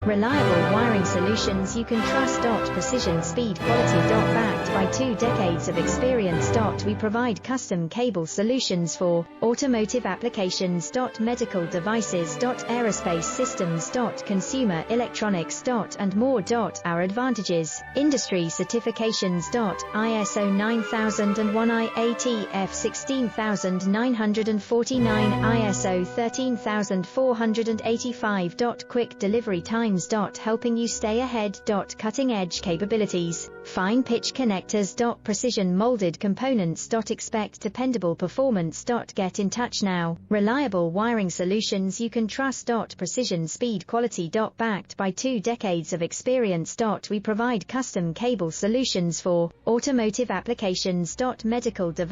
Reliable wiring solutions you can trust. Precision, speed, quality. Backed by 2 decades of experience. We provide custom cable solutions for automotive applications. Medical devices. Aerospace systems. Consumer electronics. And more. Our advantages: industry certifications. ISO 9001, IATF 16949, ISO 13485. Quick delivery times. Helping you stay ahead. Cutting edge capabilities. Fine pitch connectors. Precision molded components. Expect dependable performance. Get in touch now. Reliable wiring solutions you can trust. Precision, speed, quality. Backed by 2 decades of experience. We provide custom cable solutions for automotive applications. Medical devices.